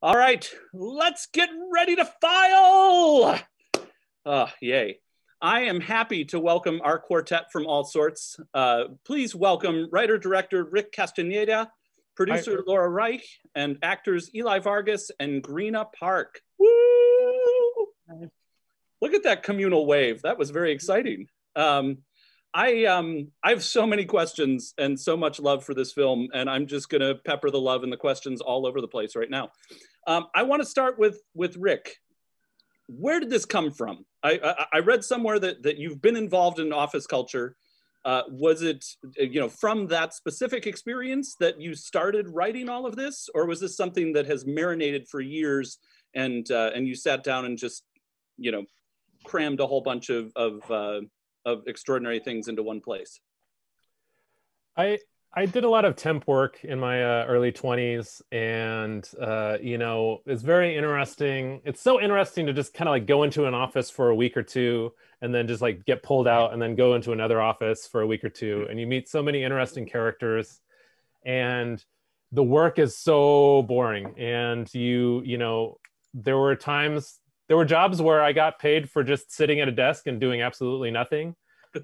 All right, let's get ready to file. Yay. I am happy to welcome our quartet from all sorts. Please welcome writer-director Rick Castañeda, producer Laura Reich, and actors Eli Vargas and Greena Park. Woo! Look at that communal wave. That was very exciting. I have so many questions and so much love for this film, and I'm just gonna pepper the love and the questions all over the place right now. I wanna start with Rick. Where did this come from? I read somewhere that you've been involved in office culture. Was it from that specific experience that you started writing all of this, or was this something that has marinated for years and you sat down and just crammed a whole bunch of extraordinary things into one place? I did a lot of temp work in my early 20s, and it's very interesting. It's so interesting to just kind of like go into an office for a week or two and then just like get pulled out and then go into another office for a week or two, and you meet so many interesting characters, and the work is so boring. And there were jobs where I got paid for just sitting at a desk and doing absolutely nothing.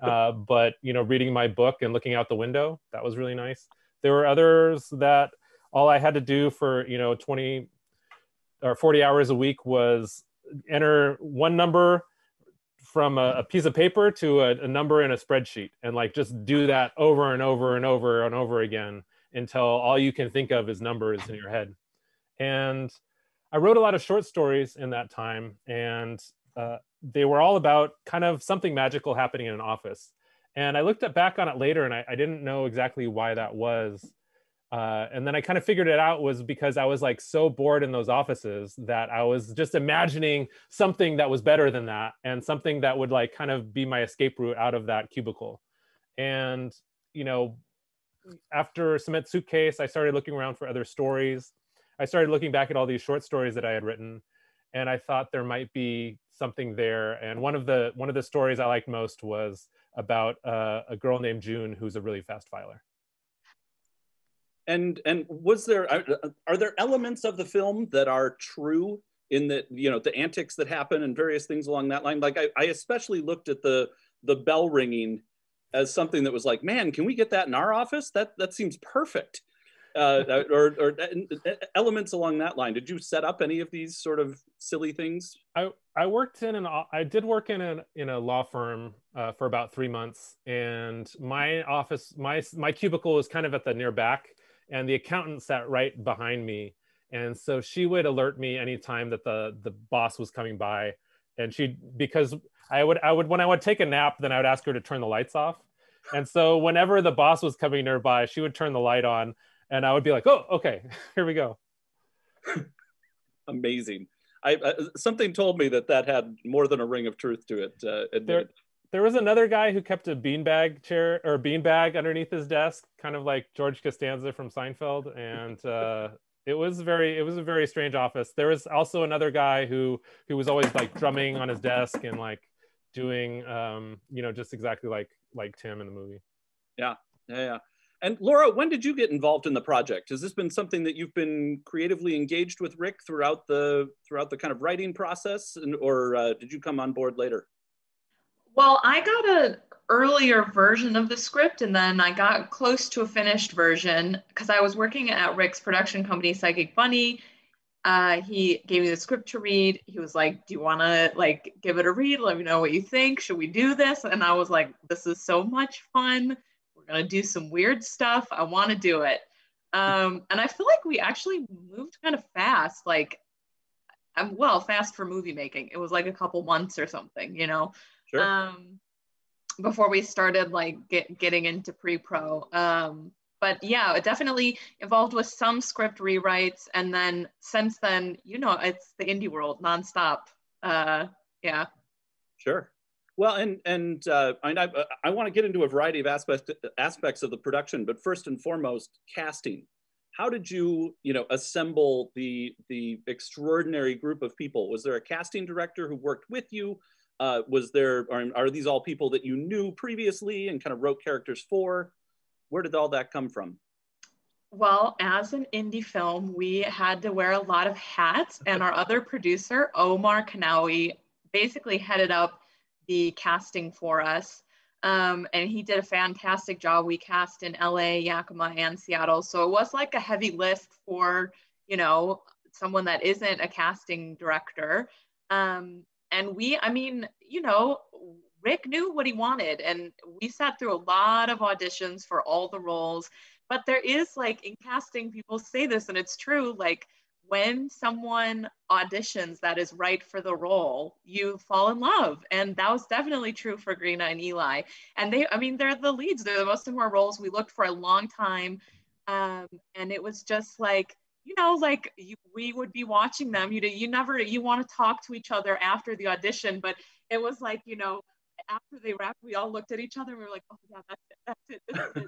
But reading my book and looking out the window, that was really nice. There were others that all I had to do for 20 or 40 hours a week was enter one number from a piece of paper to a number in a spreadsheet, and like just do that over and over and over and over again until all you can think of is numbers in your head. And I wrote a lot of short stories in that time, and they were all about kind of something magical happening in an office. And I looked back on it later, and I didn't know exactly why that was. And then I kind of figured it out was because I was like so bored in those offices that I was just imagining something that was better than that, and something that would like kind of be my escape route out of that cubicle. And, after Cement Suitcase, I started looking around for other stories. I started looking back at all these short stories that I had written, and I thought there might be something there. And one of the stories I liked most was about a girl named June who's a really fast filer. And are there elements of the film that are true in that the antics that happen and various things along that line? Like I especially looked at the bell ringing as something that was like, man, can we get that in our office? That seems perfect. Or elements along that line. Did you set up any of these sort of silly things? I did work in a law firm for about 3 months, and my office, my cubicle was kind of at the near back, and the accountant sat right behind me, and so she would alert me anytime that the boss was coming by, and because I would when I would take a nap, then I would ask her to turn the lights off, and so whenever the boss was coming nearby, she would turn the light on. And I would be like, oh, okay, here we go. Amazing. Something told me that had more than a ring of truth to it. There was another guy who kept a beanbag chair or beanbag underneath his desk, kind of like George Costanza from Seinfeld. And it was a very strange office. There was also another guy who was always like drumming on his desk and like doing, just exactly like Tim in the movie. Yeah. And Laura, when did you get involved in the project? Has this been something that you've been creatively engaged with Rick throughout the kind of writing process, or did you come on board later? Well, I got an earlier version of the script, and then I got close to a finished version because I was working at Rick's production company, Psychic Bunny. He gave me the script to read. He was like, do you want to like give it a read? Let me know what you think. Should we do this? And I was like, this is so much fun. Gonna do some weird stuff. I want to do it. And I feel like we actually moved kind of fast, fast for movie making. It was like a couple months or something, Sure. Before we started like getting into pre-pro. But yeah, it definitely involved with some script rewrites. And then since then, it's the indie world nonstop. Yeah. Sure. Well, and I want to get into a variety of aspects of the production, but first and foremost, casting. How did you, assemble the extraordinary group of people? Was there a casting director who worked with you? Are these all people that you knew previously and kind of wrote characters for? Where did all that come from? Well, as an indie film, we had to wear a lot of hats, and our other producer, Omar Kanawi, basically headed up the casting for us. And he did a fantastic job. We cast in LA, Yakima, and Seattle. So it was like a heavy lift for, you know, someone that isn't a casting director. And I mean, you know, Rick knew what he wanted, and we sat through a lot of auditions for all the roles. But there is, like, in casting, people say this, and it's true, like, when someone auditions that is right for the role, you fall in love. And that was definitely true for Greena and Eli. And I mean, they're the leads. They're the most important roles. We looked for a long time. And it was just like, you know, like we would be watching them. You want to talk to each other after the audition, but it was like, you know, after they wrapped, we all looked at each other and we were like, oh yeah, that's it,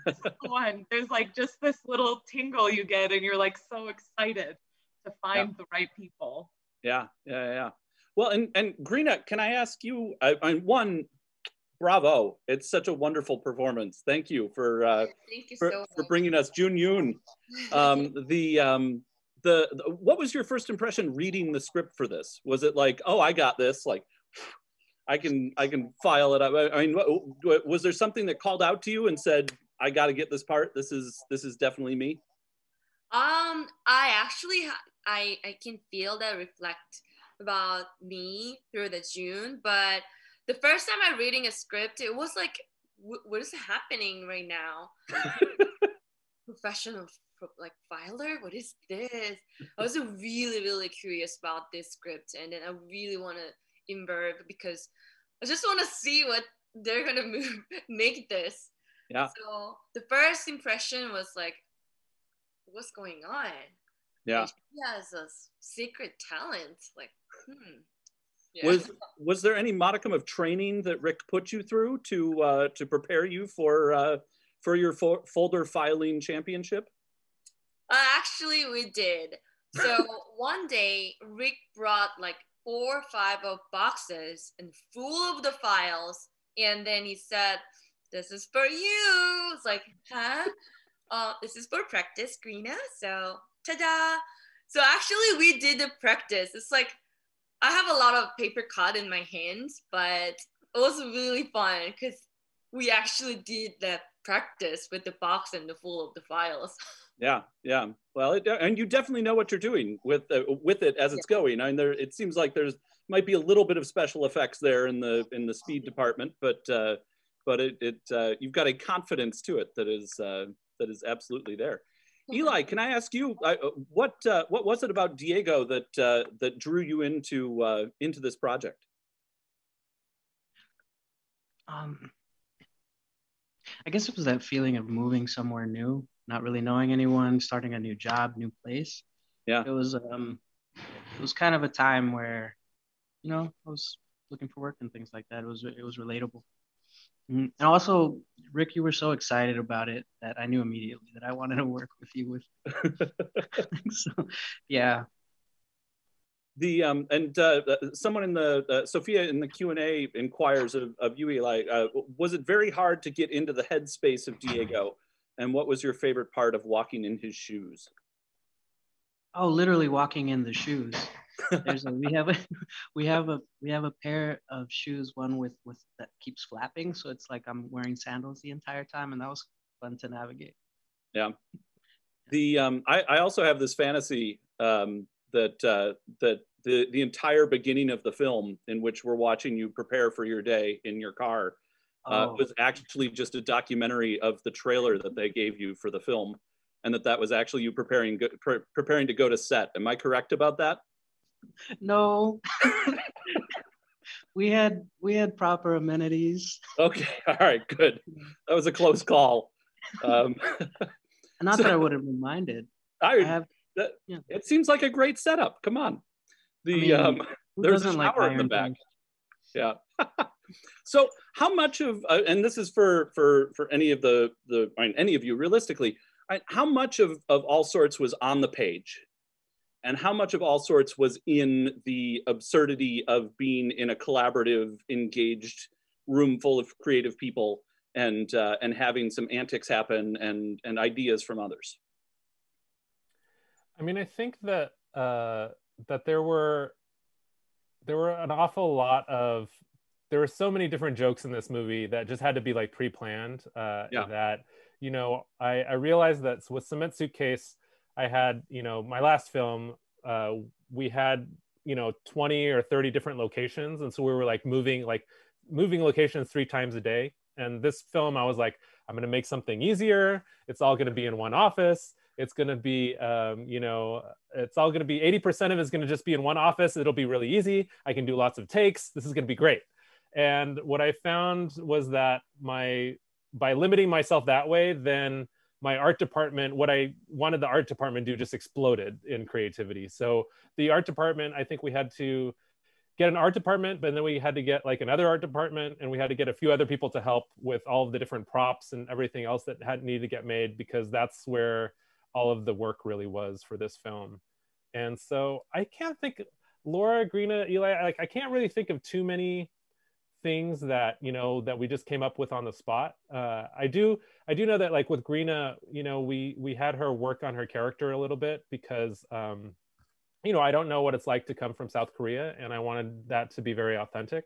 this is the one. There's like just this little tingle you get, and you're like so excited to find the right people. Yeah. Well, and Greena, can I ask you, one, bravo. It's such a wonderful performance. Thank you for Thank you so for much. bringing us Jun Yoon. What was your first impression reading the script for this? Was it like, oh, I got this, like I can file it up? I mean, was there something that called out to you and said, I got to get this part? This is definitely me. I actually I can feel that reflect about me through the June, but the first time I reading a script, it was like, what is happening right now? Professional like filer, what is this? I was really curious about this script, and then I really want to immerse because I just want to see what they're gonna make this. Yeah. So the first impression was like, what's going on? Yeah. Like, she has a secret talent. Like, Yeah. Was there any modicum of training that Rick put you through to prepare you for your folder filing championship? Actually, we did. So one day, Rick brought like 4 or 5 of boxes and full of the files, and then he said, "This is for you." It's like, huh? This is for practice, Greena. So, ta-da! So actually, we did the practice. It's like, I have a lot of paper cut in my hands, but it was really fun because we actually did that practice with the box and the full of the files. Yeah. Well, and you definitely know what you're doing with it as it's going. I mean, it seems like there's might be a little bit of special effects there in the speed department, but you've got a confidence to it that is absolutely there. Eli, can I ask you what was it about Diego that drew you into this project? I guess it was that feeling of moving somewhere new, not really knowing anyone, starting a new job, new place. Yeah. It was kind of a time where, you know, I was looking for work and things like that. It was relatable. And also, Rick, you were so excited about it that I knew immediately that I wanted to work with you. So, yeah. Someone in the Sophia in the Q&A inquires of you, Eli, was it very hard to get into the headspace of Diego, and what was your favorite part of walking in his shoes? Oh, literally walking in the shoes. We have a pair of shoes, one with that keeps flapping, so it's like I'm wearing sandals the entire time, and that was fun to navigate. Yeah. I also have this fantasy that the entire beginning of the film, in which we're watching you prepare for your day in your car, was actually just a documentary of the trailer that they gave you for the film, and that was actually you preparing to go to set. Am I correct about that? No. we had proper amenities. Okay, all right, good. That was a close call. Not that I would have been minded. It seems like a great setup. Come on. There's a shower in the back. Yeah. So how much of and this is for any of any of you realistically, how much of All Sorts was on the page, and how much of All Sorts was in the absurdity of being in a collaborative, engaged room full of creative people and having some antics happen and ideas from others? I mean, I think that that there were an awful lot of, there were so many different jokes in this movie that just had to be like pre-planned. That, you know, I realized that with Cement Suitcase, I had, you know, my last film, we had, you know, 20 or 30 different locations, and so we were like moving locations 3 times a day. And this film, I was like, I'm going to make something easier. It's all going to be in one office. It's going to be, you know, it's all going to be 80% of it's going to just be in one office. It'll be really easy. I can do lots of takes. This is going to be great. And what I found was that by limiting myself that way, then my art department, what I wanted the art department to do just exploded in creativity. So the art department, I think we had to get an art department, but then we had to get like another art department, and we had to get a few other people to help with all of the different props and everything else that had needed to get made, because that's where all of the work really was for this film. And so I can't think, Laura, Greena, Eli, like I can't really think of too many things that, you know, that we just came up with on the spot. I do know that like with Greena, you know, we had her work on her character a little bit because you know, I don't know what it's like to come from South Korea, and I wanted that to be very authentic.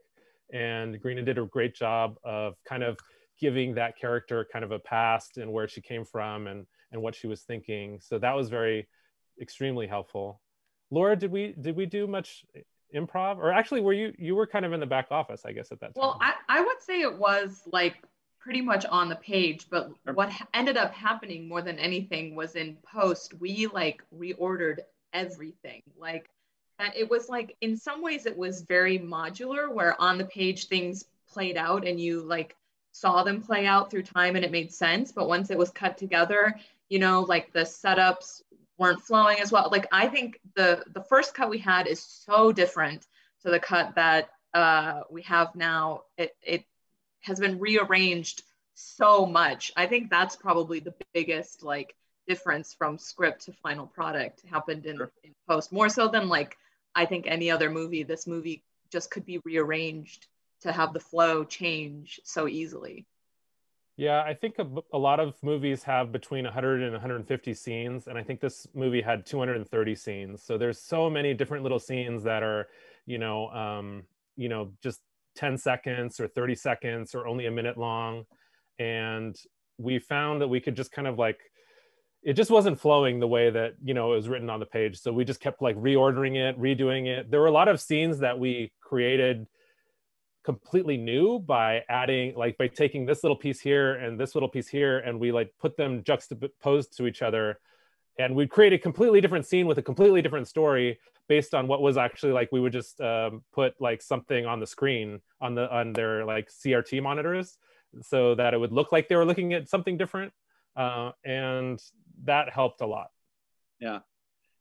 And Greena did a great job of kind of giving that character kind of a past and where she came from and what she was thinking. So that was extremely helpful. Laura, did we do much improv? Or actually, you were kind of in the back office, I guess, at that time? Well, I would say it was like pretty much on the page, but what ended up happening more than anything was in post, we like reordered everything. Like it was like, in some ways it was very modular, where on the page things played out and you like saw them play out through time and it made sense. But once it was cut together, you know, like the setups weren't flowing as well. Like I think the first cut we had is so different to the cut that we have now. It has been rearranged so much. I think that's probably the biggest like difference from script to final product happened in post, more so than like I think any other movie. This movie just could be rearranged to have the flow change so easily. Yeah, I think a lot of movies have between 100 and 150 scenes, and I think this movie had 230 scenes. So there's so many different little scenes that are, you know, just 10 seconds or 30 seconds or only a minute long. And we found that we could just kind of like, it just wasn't flowing the way that, you know, it was written on the page. So we just kept like reordering it, redoing it. There were a lot of scenes that we created completely new by adding, like by taking this little piece here and this little piece here, and we like put them juxtaposed to each other. And we'd create a completely different scene with a completely different story based on what was actually like, we would just put like something on the screen on their like CRT monitors so that it would look like they were looking at something different. And that helped a lot. Yeah.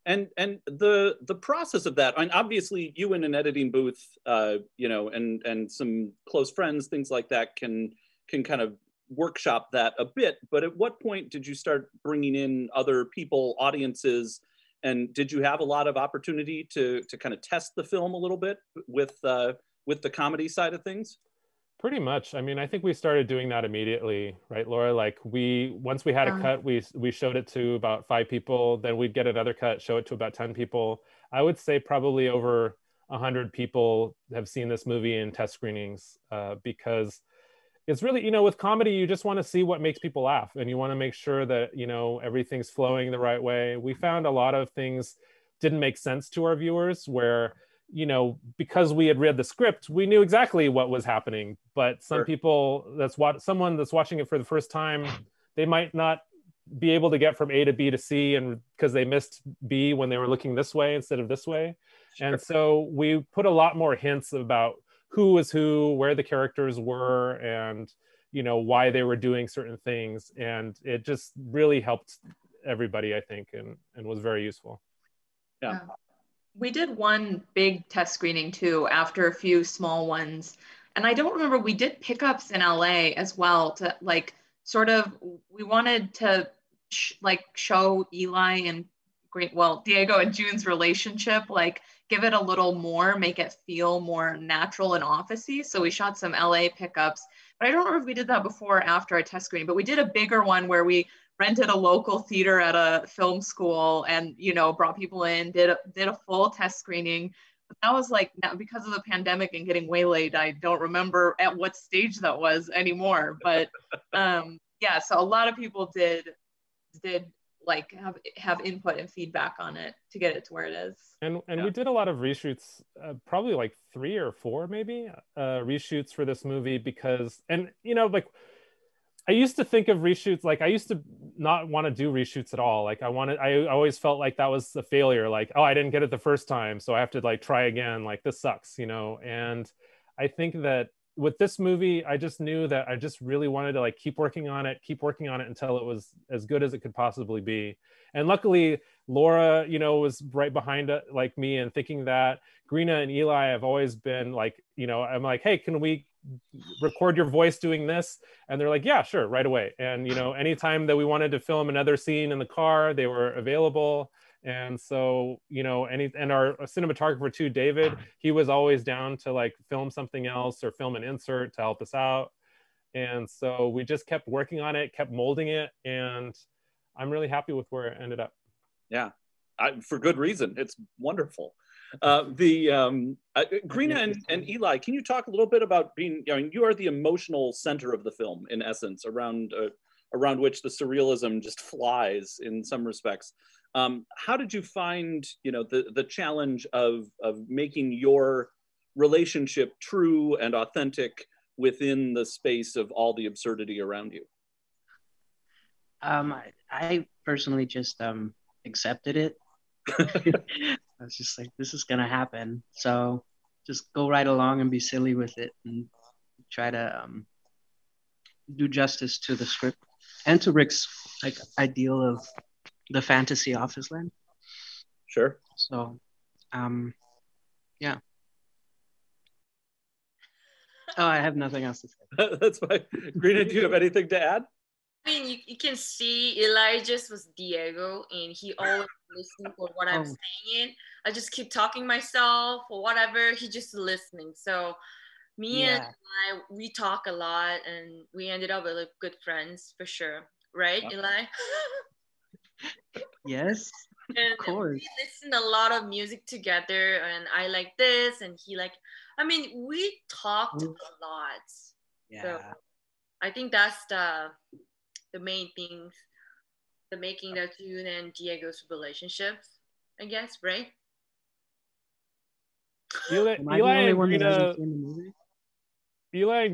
And the process of that, and obviously you in an editing booth, you know, and some close friends, things like that can kind of workshop that a bit. But at what point did you start bringing in other people, audiences, and did you have a lot of opportunity to kind of test the film a little bit with the comedy side of things? Pretty much. I mean, I think we started doing that immediately, right, Laura? Like once we had a cut, we showed it to about 5 people. Then we'd get another cut, show it to about 10 people. I would say probably over 100 people have seen this movie in test screenings because it's really, you know, with comedy, you just want to see what makes people laugh, and you want to make sure that, you know, everything's flowing the right way. We found a lot of things didn't make sense to our viewers where, you know, because we had read the script, we knew exactly what was happening. But some people, someone that's watching it for the first time, they might not be able to get from A to B to C, and because they missed B when they were looking this way instead of this way. Sure. And so we put a lot more hints about who was who, where the characters were, and, you know, why they were doing certain things. And it just really helped everybody, I think, and was very useful. Yeah. We did one big test screening too, after a few small ones. And I don't remember, we did pickups in LA as well to like, sort of, we wanted to show Eli and Diego and June's relationship, like give it a little more, make it feel more natural and officey. So we shot some LA pickups, but I don't remember if we did that before or after a test screening, but we did a bigger one where we rented a local theater at a film school and, you know, brought people in, did a full test screening. But that was like, because of the pandemic and getting waylaid, I don't remember at what stage that was anymore. But yeah, so a lot of people did like have input and feedback on it to get it to where it is. And we did a lot of reshoots, probably like 3 or 4 maybe reshoots for this movie, because, and you know, like I used to think of reshoots, like I used to not want to do reshoots at all. Like I always felt like that was a failure. Like, oh, I didn't get it the first time, so I have to like try again. Like this sucks, you know? And I think that with this movie, I just knew that I just really wanted to like keep working on it until it was as good as it could possibly be. And luckily, Laura, you know, was right behind it, like me, and thinking that Greena and Eli have always been like, you know, I'm like, hey, can we record your voice doing this? And they're like, yeah, sure, right away. And you know, anytime that we wanted to film another scene in the car, they were available. And so, you know, and our cinematographer too, David, he was always down to like film something else or film an insert to help us out. And so we just kept working on it, kept molding it, and I'm really happy with where it ended up. Yeah, for good reason. It's wonderful. Greena and Eli, can you talk a little bit about being, I mean, you are the emotional center of the film, in essence, around which the surrealism just flies in some respects. How did you find, you know, the challenge of making your relationship true and authentic within the space of all the absurdity around you? I personally just accepted it. I was just like, this is gonna happen, so just go right along and be silly with it and try to do justice to the script and to Rick's like ideal of the fantasy office land. Sure. So yeah. Oh, I have nothing else to say. That's fine. Greena, do you have anything to add? I mean, you can see Eli just was Diego, and he always listened for what I'm saying. I just keep talking myself or whatever. He just listening. So me and Eli, we talk a lot, and we ended up with like good friends for sure. Right, Eli? Yes, and of course. We listen a lot of music together, and I like this, and he like. I mean, we talked a lot. Yeah. So I think that's the main things, the making of June and Diego's relationships, I guess, right? Eli and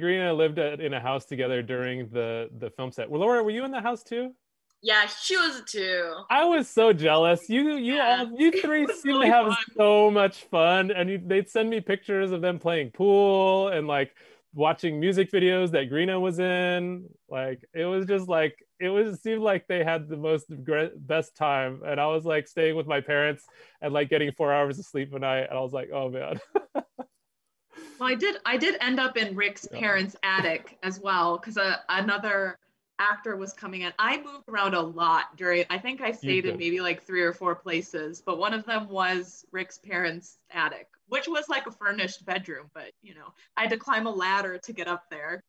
Greena lived in a house together during the film set. Well, Laura, were you in the house too? Yeah, she was too. I was so jealous. You three seem to have so much fun, and they'd send me pictures of them playing pool and like watching music videos that Greena was in. Like it was just like it seemed like they had the best time, and I was like staying with my parents and like getting 4 hours of sleep a night, and I was like, oh man. Well, I did end up in Rick's parents' attic as well, because another actor was coming in. I moved around a lot during, I think I stayed in maybe like 3 or 4 places, but one of them was Rick's parents' attic, which was like a furnished bedroom, but you know, I had to climb a ladder to get up there.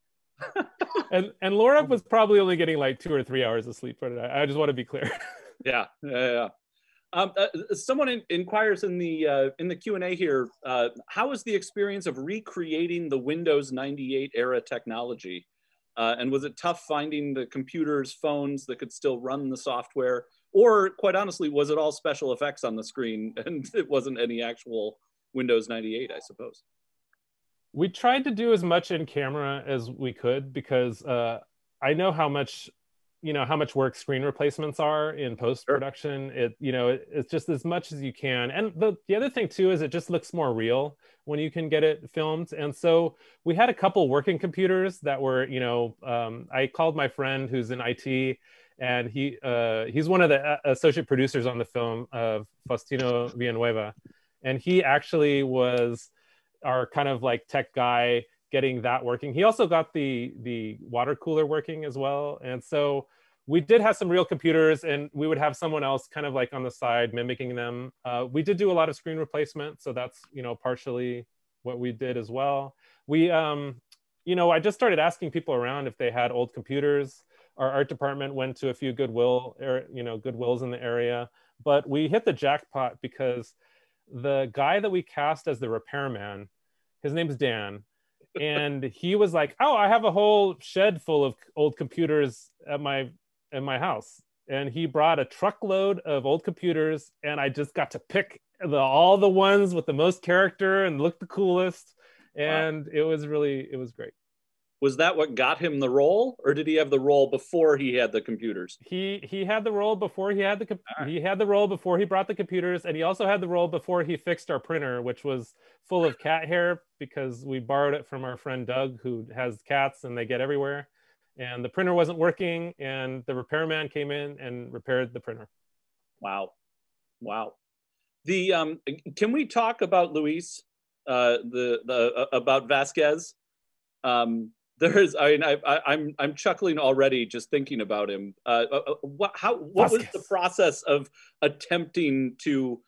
and Laura was probably only getting like 2 or 3 hours of sleep per night. I just want to be clear. Yeah. Someone inquires in the Q&A here, how was the experience of recreating the Windows 98 era technology? And was it tough finding the computers, phones that could still run the software? Or quite honestly, was it all special effects on the screen and it wasn't any actual Windows 98, I suppose? We tried to do as much in camera as we could, because I know how much work screen replacements are in post-production. Sure. It's just as much as you can. And the other thing too is it just looks more real when you can get it filmed. And so we had a couple working computers that were, I called my friend who's in IT, and he's one of the associate producers on the film, Faustino Villanueva. And he actually was our kind of like tech guy getting that working. He also got the water cooler working as well. And so we did have some real computers, and we would have someone else kind of like on the side mimicking them. We did do a lot of screen replacement, so that's partially what we did as well. We I just started asking people around if they had old computers. our art department went to a few Goodwills in the area, but we hit the jackpot because the guy that we cast as the repairman, his name's Dan, and he was like, oh, I have a whole shed full of old computers at my house. And he brought a truckload of old computers, and I just got to pick all the ones with the most character and looked the coolest. And wow. It was great. Was that what got him the role, or did he have the role before he had the computers? He had the role before he had he had the role before he brought the computers, and he also had the role before he fixed our printer, which was full of cat hair because we borrowed it from our friend Doug, who has cats and they get everywhere. And the printer wasn't working, and the repairman came in and repaired the printer. Wow. The can we talk about Luis? About Vasquez? I'm chuckling already just thinking about him. What was the process of attempting to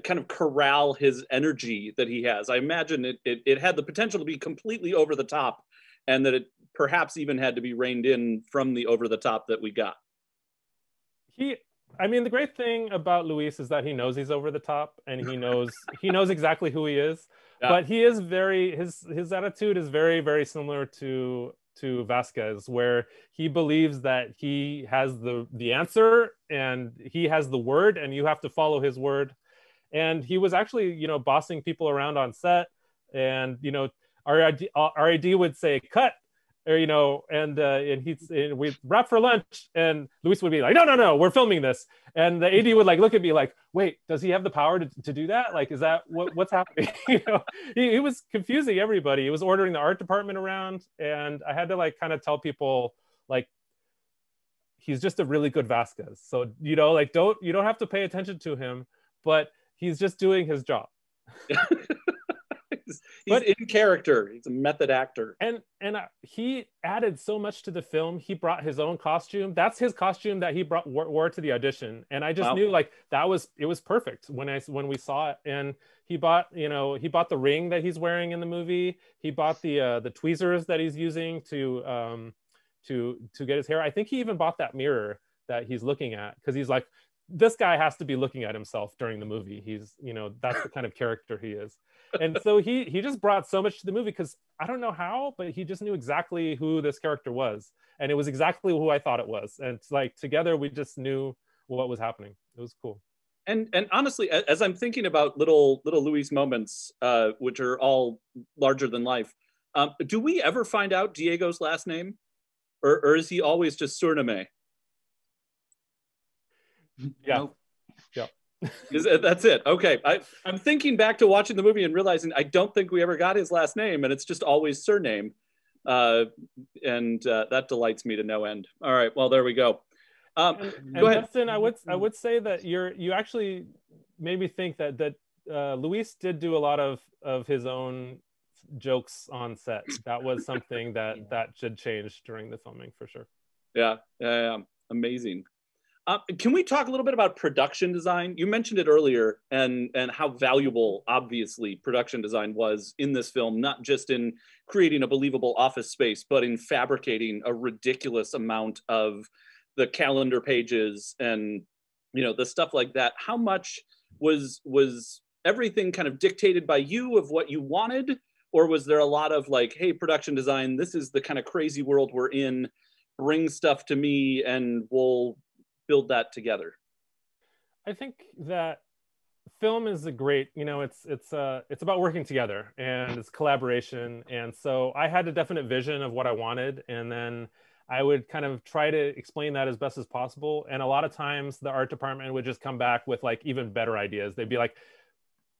kind of corral his energy that he has? I imagine it had the potential to be completely over the top, and that it perhaps even had to be reined in from the over the top that we got. The great thing about Luis is that he knows he's over the top, and he knows exactly who he is. Yeah. But he is his attitude is very, very similar to Vasquez, where he believes that he has the answer and he has the word, and you have to follow his word. And he was actually, bossing people around on set, and our AD would say cut, or and we'd wrap for lunch, and Luis would be like, no, we're filming this, and the AD would like look at me like, wait, does he have the power to do that? Like, is that what's happening? He was confusing everybody. He was ordering the art department around, and I had to like kind of tell people like, he's just a really good Vasquez, so you don't have to pay attention to him, but he's just doing his job. He's in character. He's a method actor. And he added so much to the film. He brought his own costume. That's his costume that he wore to the audition. And I just knew like it was perfect when we saw it. And he bought the ring that he's wearing in the movie. He bought the tweezers that he's using to get his hair. I think he even bought that mirror that he's looking at, because he's like, this guy has to be looking at himself during the movie. He's, that's the kind of character he is. And so he just brought so much to the movie, because I don't know how, but he just knew exactly who this character was. And it was exactly who I thought it was. And it's like, together, we just knew what was happening. It was cool. And honestly, as I'm thinking about little Luis moments, which are all larger than life, do we ever find out Diego's last name? Or is he always just Surname? Yeah. Nope. Yeah. That's it. Okay. I'm thinking back to watching the movie and realizing I don't think we ever got his last name, and it's just always surname. And that delights me to no end. All right. Well, there we go. Go ahead. Dustin, I would say that you actually made me think that Luis did do a lot of his own jokes on set. That was something that should change during the filming for sure. Yeah. Amazing. Can we talk a little bit about production design? You mentioned it earlier, and how valuable, obviously, production design was in this film, not just in creating a believable office space, but in fabricating a ridiculous amount of the calendar pages and, the stuff like that. How much was everything kind of dictated by you of what you wanted? Or was there a lot of like, hey, production design, this is the kind of crazy world we're in, bring stuff to me and we'll build that together? I think that film is a great, it's about working together, and it's collaboration. And so I had a definite vision of what I wanted, and then I would kind of try to explain that as best as possible. And a lot of times the art department would just come back with like even better ideas. They'd be like,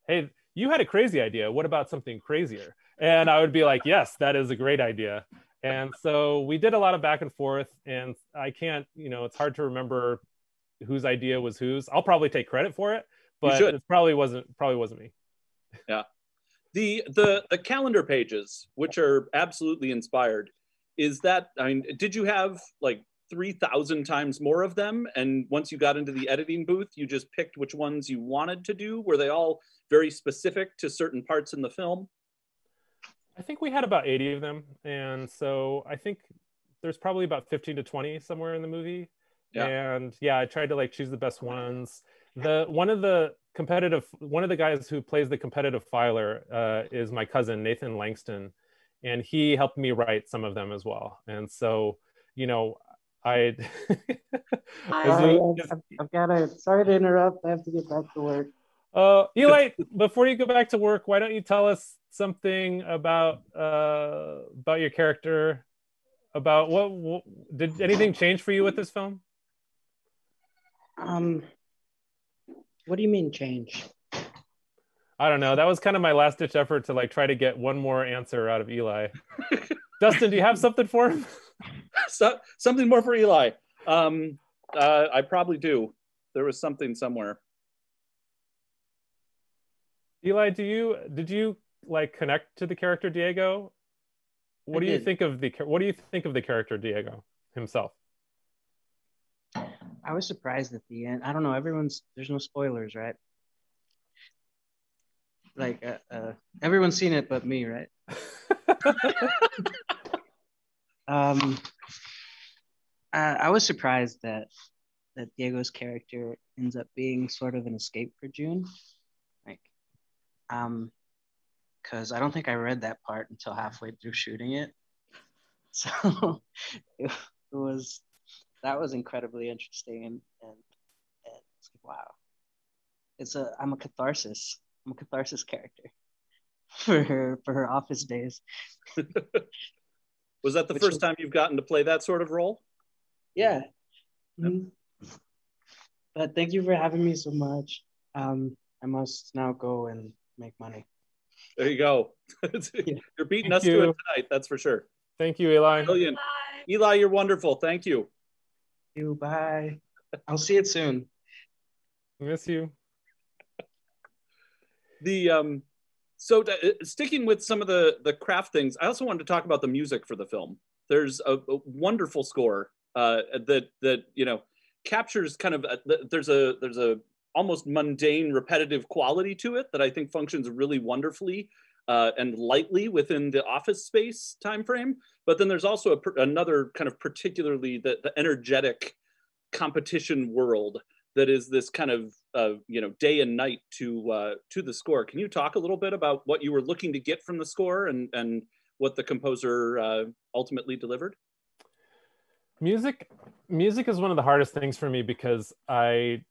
hey, you had a crazy idea. What about something crazier? And I would be like, yes, that is a great idea. And so we did a lot of back and forth, and I can't, it's hard to remember whose idea was whose. I'll probably take credit for it, but it probably wasn't me. Yeah. The calendar pages, which are absolutely inspired, did you have like 3,000 times more of them? And once you got into the editing booth, you just picked which ones you wanted to do? Were they all very specific to certain parts in the film? I think we had about 80 of them. And so I think there's probably about 15 to 20 somewhere in the movie. Yeah. And yeah, I tried to like choose the best ones. One of the guys who plays the competitive filer is my cousin Nathan Langston, and he helped me write some of them as well. And so, you know, I I've got to, sorry to interrupt, I have to get back to work. Eli, before you go back to work, why don't you tell us something about your character, about what did anything change for you with this film? What do you mean change? I don't know. That was kind of my last ditch effort to like try to get one more answer out of Eli. Dustin, do you have something for him? Something more for Eli. I probably do. There was something somewhere. Eli, did you like connect to the character Diego? What do you think of the character Diego himself? I was surprised at the end. I don't know. There's no spoilers, right? Like everyone's seen it but me, right? I was surprised that Diego's character ends up being sort of an escape for June. Like, because I don't think I read that part until halfway through shooting it. So that was incredibly interesting, and it's like, wow, I'm a catharsis character for her office days. Was that the first time you've gotten to play that sort of role? Yeah. Mm-hmm. But thank you for having me so much. I must now go and make money. There you go. You're beating us to it tonight, that's for sure. Thank you, Eli. Brilliant. Eli, you're wonderful. Thank you. Bye. I'll see it soon. Miss you. Sticking with some of the craft things, I also wanted to talk about the music for the film. There's a wonderful score that you know captures kind of there's a almost mundane, repetitive quality to it that I think functions really wonderfully and lightly within the Office Space timeframe. But then there's also another kind of particularly the energetic competition world that is this kind of day and night to the score. Can you talk a little bit about what you were looking to get from the score and what the composer ultimately delivered? Music is one of the hardest things for me because I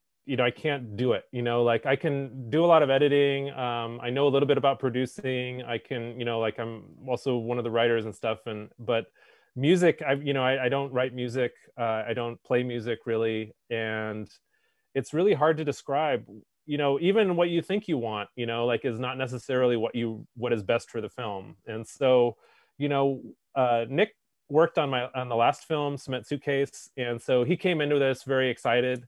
can't do it. Like I can do a lot of editing. I know a little bit about producing. I can, like I'm also one of the writers and stuff. But music, I don't write music. I don't play music really. And it's really hard to describe, even what you think you want, like is not necessarily what is best for the film. And so, Nick worked on the last film, Cement Suitcase. And so he came into this very excited.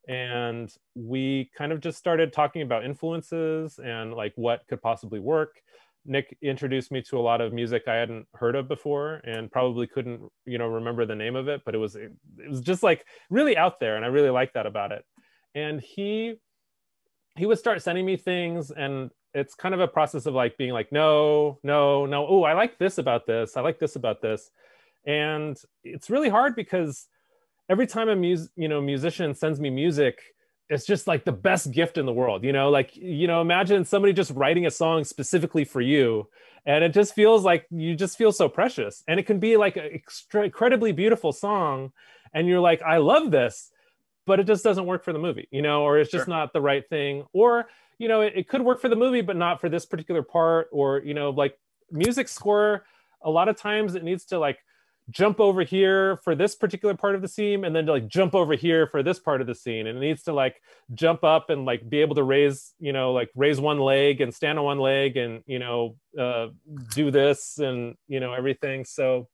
And we kind of just started talking about influences and like what could possibly work. Nick introduced me to a lot of music I hadn't heard of before and probably couldn't, remember the name of it, but it was just like really out there. And I really liked that about it. And he would start sending me things, and it's kind of a process of like being like, no. Oh, I like this about this. I like this about this. And it's really hard because every time a musician sends me music, it's just like the best gift in the world, imagine somebody just writing a song specifically for you. And it just feels like you just feel so precious. And it can be like an incredibly beautiful song. And you're like, I love this, but it just doesn't work for the movie, or it's just not the right thing. Or, it could work for the movie, but not for this particular part. Or, like music score, a lot of times it needs to like jump over here for this particular part of the scene and then to like jump over here for this part of the scene. And it needs to like jump up and like be able to raise one leg and stand on one leg and, do this and, everything. So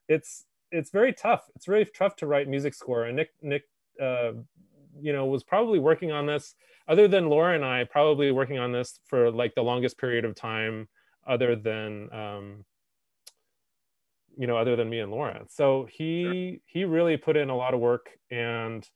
it's very tough. It's really tough to write music score. And Nick was probably working on this, other than Laura and I, probably working on this for like the longest period of time other than me and Laura. So he really put in a lot of work. And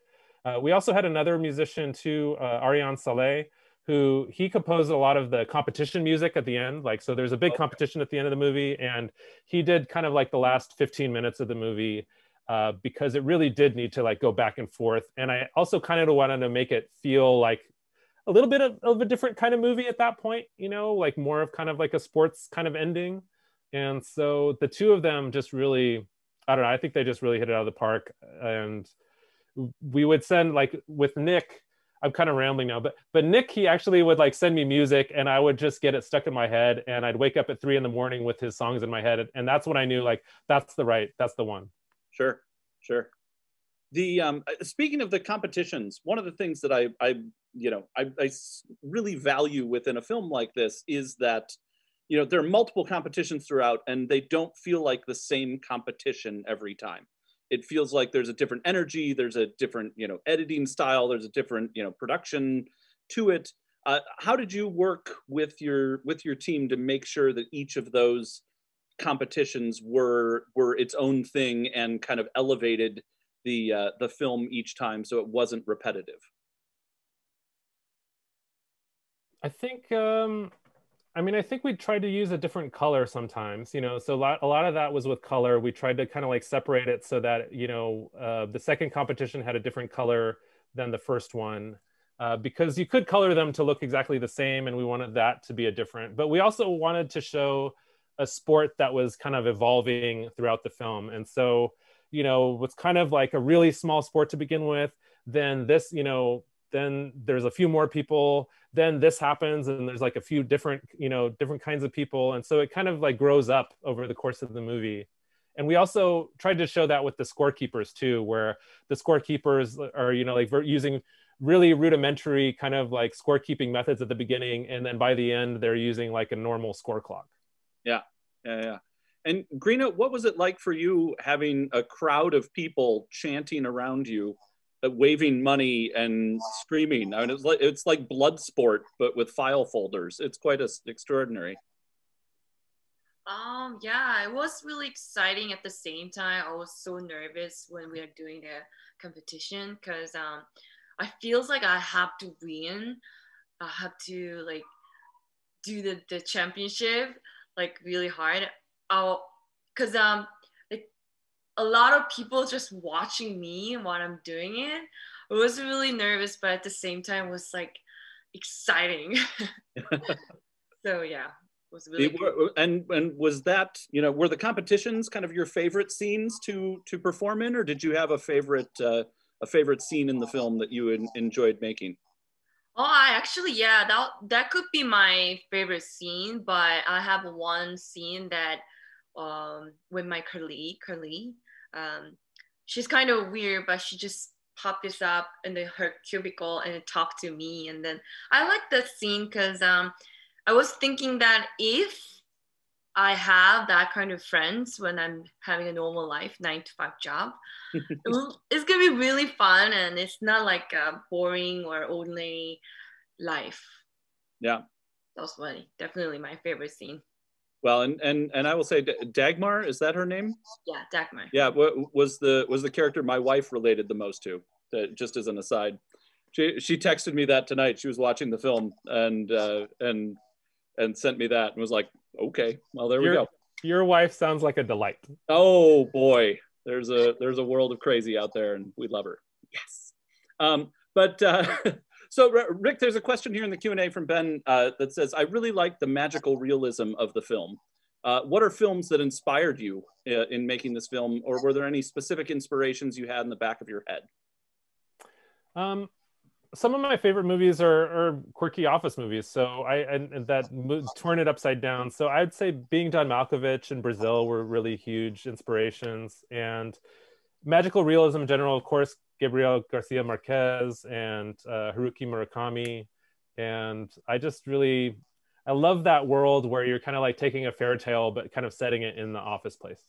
we also had another musician too, Ariane Saleh, who he composed a lot of the competition music at the end. Like, so there's a big competition at the end of the movie, and he did kind of like the last 15 minutes of the movie. because it really did need to like go back and forth. And I also kind of wanted to make it feel like a little bit of a different kind of movie at that point, you know, like more of kind of like a sports kind of ending. And so the two of them just really, I don't know, I think they just really hit it out of the park. And we would send, like with Nick, I'm kind of rambling now, but Nick, he actually would like send me music and I would just get it stuck in my head, and I'd wake up at 3 a.m. with his songs in my head. And that's when I knew like, that's the one. Sure. The speaking of the competitions, one of the things that I really value within a film like this is that, you know, there are multiple competitions throughout and they don't feel like the same competition every time. It feels like there's a different energy, there's a different, you know, editing style, there's a different, you know, production to it. How did you work with your team to make sure that each of those competitions were its own thing and kind of elevated the film each time so it wasn't repetitive? I think I think we tried to use a different color sometimes, you know, so a lot of that was with color. We tried to kind of like separate it so that, you know, the second competition had a different color than the first one, because you could color them to look exactly the same, and we wanted that to be a different, but we also wanted to show a sport that was kind of evolving throughout the film. And so, you know, what's kind of like a really small sport to begin with, then this, you know, then there's a few more people, then this happens, and there's like a few different, you know, different kinds of people. And so it kind of like grows up over the course of the movie. And we also tried to show that with the scorekeepers too, where the scorekeepers are, you know, like using really rudimentary kind of like scorekeeping methods at the beginning. And then by the end, they're using like a normal score clock. Yeah. And Greena, what was it like for you having a crowd of people chanting around you, waving money and screaming? I mean, it's like blood sport, but with file folders. It's quite extraordinary. Yeah, it was really exciting. At the same time, I was so nervous when we were doing the competition because I feels like I have to win. I have to like do the championship like really hard. Because like a lot of people just watching me while I'm doing it. I was really nervous, but at the same time it was like exciting. So yeah, it was really cool. And was that, you know, were the competitions kind of your favorite scenes to perform in, or did you have a favorite scene in the film that you enjoyed making? Oh, I actually, yeah, that could be my favorite scene, but I have one scene that with my colleague, she's kind of weird, but she just popped this up in her cubicle and talked to me. And then I like that scene because I was thinking that if I have that kind of friends when I'm having a normal life, 9-to-5 job, it's gonna be really fun, and it's not like a boring or ordinary life. Yeah, that was funny. Definitely my favorite scene. Well, and I will say, Dagmar, is that her name? Yeah, Dagmar. Yeah, was the character my wife related the most to? Just as an aside, she texted me that tonight. She was watching the film and sent me that and was like, okay, well, there we go. Your wife sounds like a delight. Oh boy, there's a world of crazy out there, and we love her. Yes. So Rick, there's a question here in the Q&A from Ben that says, I really like the magical realism of the film. What are films that inspired you in making this film, or were there any specific inspirations you had in the back of your head? Some of my favorite movies are quirky office movies. So Turn It Upside Down. So I'd say Being John Malkovich and Brazil were really huge inspirations. And magical realism in general, of course, Gabriel Garcia Marquez and Haruki Murakami. And I love that world where you're kind of like taking a fairy tale, but kind of setting it in the office place.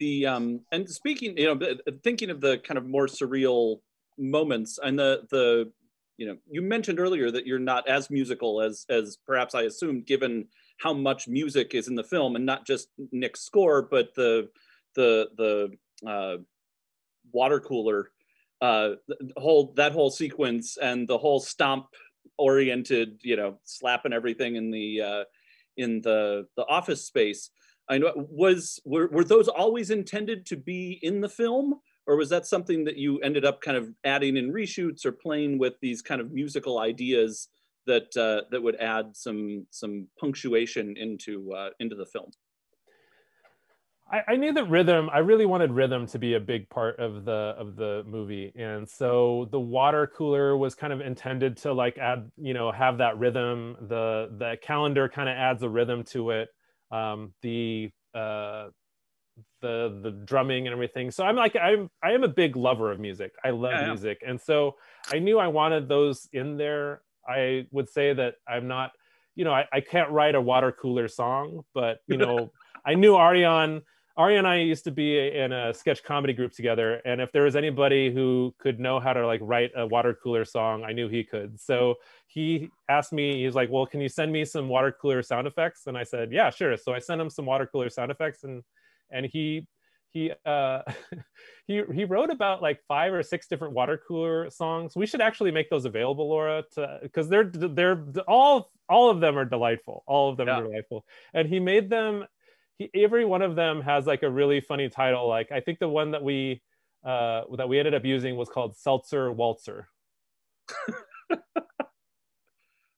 And speaking, you know, thinking of the kind of more surreal moments, and the you know, you mentioned earlier that you're not as musical as perhaps I assumed, given how much music is in the film, and not just Nick's score, but the water cooler, that whole sequence, and the whole stomp oriented, you know, slapping everything in the office space. I know were those always intended to be in the film, or was that something that you ended up kind of adding in reshoots or playing with these kind of musical ideas that that would add some punctuation into the film? I knew that rhythm, I really wanted rhythm to be a big part of the movie. And so the water cooler was kind of intended to like add, you know, have that rhythm. The calendar kind of adds a rhythm to it. The drumming and everything. So I am a big lover of music. I love music. And so I knew I wanted those in there. I would say that I'm not, you know, I can't write a water cooler song, but you know, I knew Aryan and I used to be in a sketch comedy group together. And if there was anybody who could know how to like write a water cooler song, I knew he could. So he asked me, he was like, well, can you send me some water cooler sound effects? And I said, yeah, sure. So I sent him some water cooler sound effects, and he he wrote about like 5 or 6 different water cooler songs. We should actually make those available, Laura, because they're all of them are delightful. All of them are delightful. And he made them. Every one of them has like a really funny title. Like I think the one that we ended up using was called Seltzer Waltzer.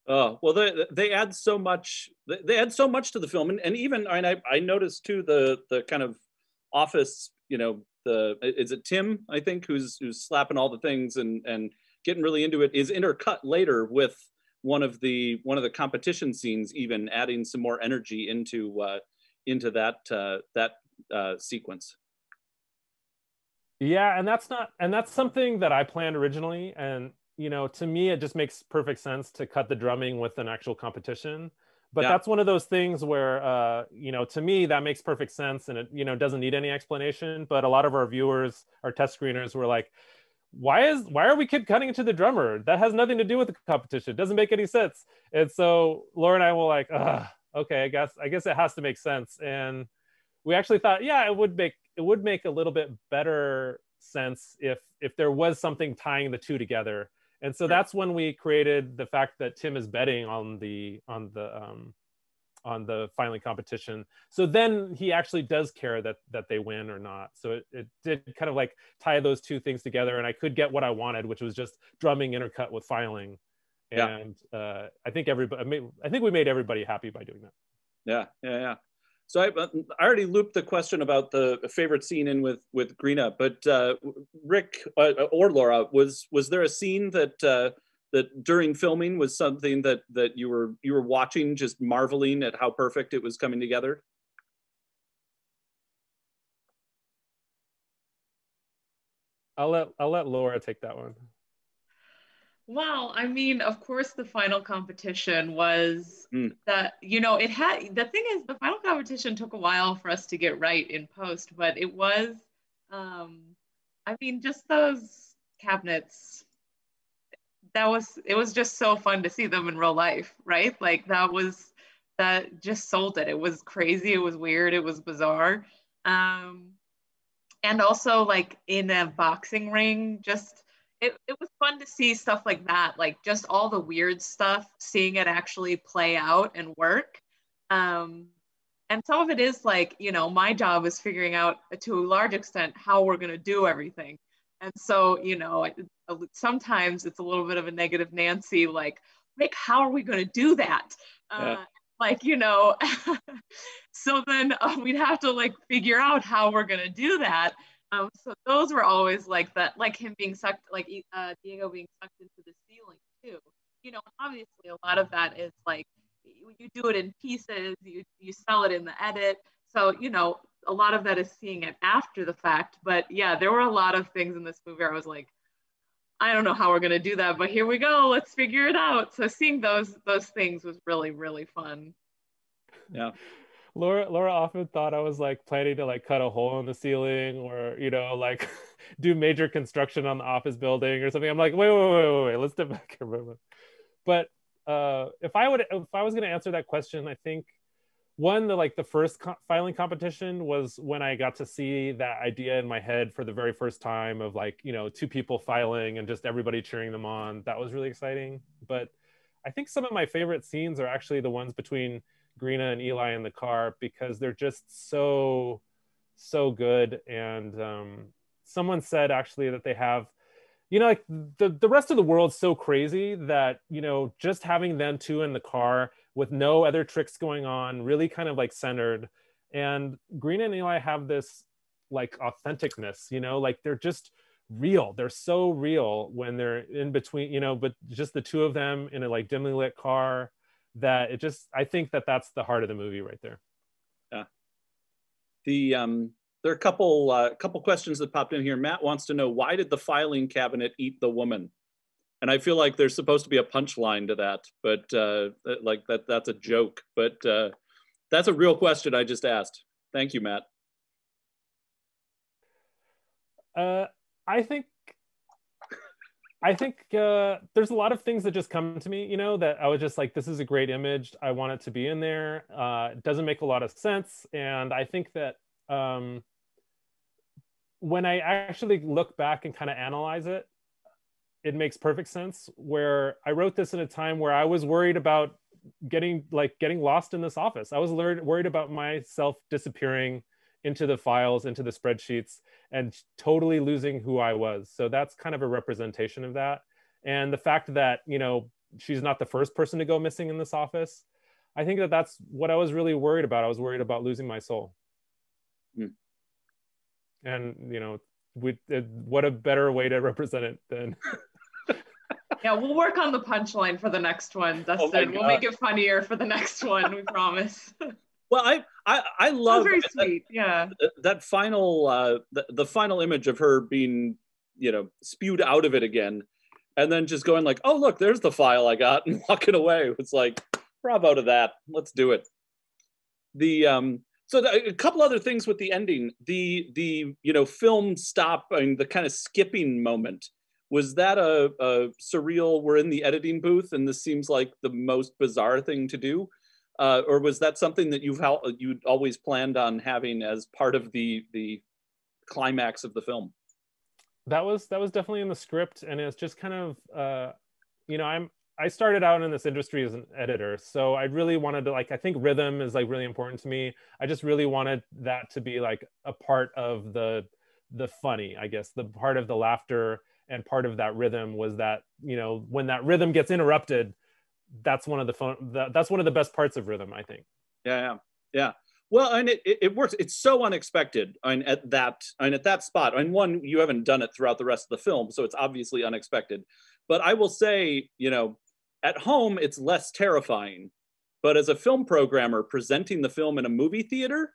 Oh, well, they add so much. They add so much to the film, and even I noticed too the kind of office. You know, is it Tim? I think who's slapping all the things and getting really into it is intercut later with one of the competition scenes, even adding some more energy into that sequence. Yeah, and that's something that I planned originally, and you know, to me it just makes perfect sense to cut the drumming with an actual competition. But that's one of those things where you know, to me that makes perfect sense, and it, you know, doesn't need any explanation. But a lot of our viewers, our test screeners, were like, why are we keep cutting to the drummer? That has nothing to do with the competition. It doesn't make any sense. And so Laura and I were like, okay, I guess it has to make sense. And we actually thought, yeah, it would make a little bit better sense if there was something tying the two together. And so that's when we created the fact that Tim is betting on the filing competition. So then he actually does care that they win or not. So it did kind of like tie those two things together, and I could get what I wanted, which was just drumming intercut with filing. And I think we made everybody happy by doing that. Yeah. So I already looped the question about the favorite scene in with Greena, but Rick or Laura, was there a scene that during filming was something that you were watching, just marveling at how perfect it was coming together? I'll let Laura take that one. Well, I mean, of course, the final competition was that, you know, the thing is, the final competition took a while for us to get right in post, but it was, I mean, just those cabinets, it was just so fun to see them in real life, right? Like that just sold it. It was crazy. It was weird. It was bizarre. And also like in a boxing ring, just, it was fun to see stuff like that, like just all the weird stuff, seeing it actually play out and work. And some of it is like, you know, my job is figuring out to a large extent how we're going to do everything. And so, you know, sometimes it's a little bit of a negative Nancy, like, Rick, how are we going to do that? Like, you know, so then we'd have to like figure out how we're going to do that. So those were always like that, like him being sucked, like Diego being sucked into the ceiling too. You know, obviously a lot of that is like, you do it in pieces, you sell it in the edit. So, you know, a lot of that is seeing it after the fact. But yeah, there were a lot of things in this movie where I was like, I don't know how we're going to do that, but here we go. Let's figure it out. So seeing those things was really, really fun. Yeah. Laura often thought I was like planning to like cut a hole in the ceiling, or, you know, like do major construction on the office building or something. I'm like, wait, let's step back here. But if I was going to answer that question, I think the first filing competition was when I got to see that idea in my head for the very first time of like, you know, 2 people filing and just everybody cheering them on. That was really exciting. But I think some of my favorite scenes are actually the ones between Greena and Eli in the car, because they're just so good. And someone said actually that they have, you know, like the rest of the world's so crazy that, you know, just having them two in the car with no other tricks going on, really kind of like centered. And Greena and Eli have this like authenticness, you know, like they're just real. They're so real when they're in between, you know, but just the two of them in a like dimly lit car, that it just, I think that that's the heart of the movie right there. Yeah. There are a couple questions that popped in here. Matt wants to know, why did the filing cabinet eat the woman? And I feel like there's supposed to be a punchline to that, but like that's a joke. But that's a real question I just asked. Thank you, Matt. I think there's a lot of things that just come to me, you know, that I was just like, this is a great image. I want it to be in there. It doesn't make a lot of sense. And I think that when I actually look back and kind of analyze it, it makes perfect sense. Where I wrote this in a time where I was worried about getting lost in this office. I was worried about myself disappearing into the files, into the spreadsheets, and totally losing who I was. So that's kind of a representation of that. And the fact that, you know, she's not the first person to go missing in this office, I think that that's what I was really worried about. I was worried about losing my soul. Mm. And, you know, what a better way to represent it than... Yeah, we'll work on the punchline for the next one, Dustin. We'll make it funnier for the next one, we promise. Well, I love very sweet. Yeah, that final the final image of her being, you know, spewed out of it again, and then just going like, oh look, there's the file I got, and walking away. It's like, bravo to that. Let's do it. A couple other things with the ending. The you know, film stop and the kind of skipping moment. Was that a surreal, we're in the editing booth and this seems like the most bizarre thing to do? Or was that something that you'd always planned on having as part of the climax of the film? That was definitely in the script, and it's just kind of, you know, I started out in this industry as an editor, so I really wanted to, like, I think rhythm is like really important to me. I just really wanted that to be like a part of the funny, I guess, the part of the laughter, and part of that rhythm was that, you know, when that rhythm gets interrupted, that's one of the best parts of rhythm, I think. Yeah. Well, and it works. It's so unexpected. And at that spot, and one, you haven't done it throughout the rest of the film, so it's obviously unexpected. But I will say, you know, at home it's less terrifying. But as a film programmer presenting the film in a movie theater,